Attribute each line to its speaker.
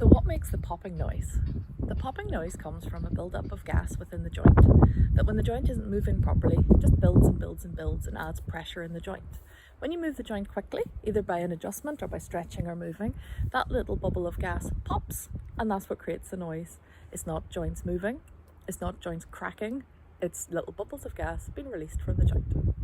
Speaker 1: So what makes the popping noise? The popping noise comes from a build-up of gas within the joint that, when the joint isn't moving properly, just builds and builds and builds and adds pressure in the joint. When you move the joint quickly, either by an adjustment or by stretching or moving, that little bubble of gas pops, and that's what creates the noise. It's not joints moving, it's not joints cracking, it's little bubbles of gas being released from the joint.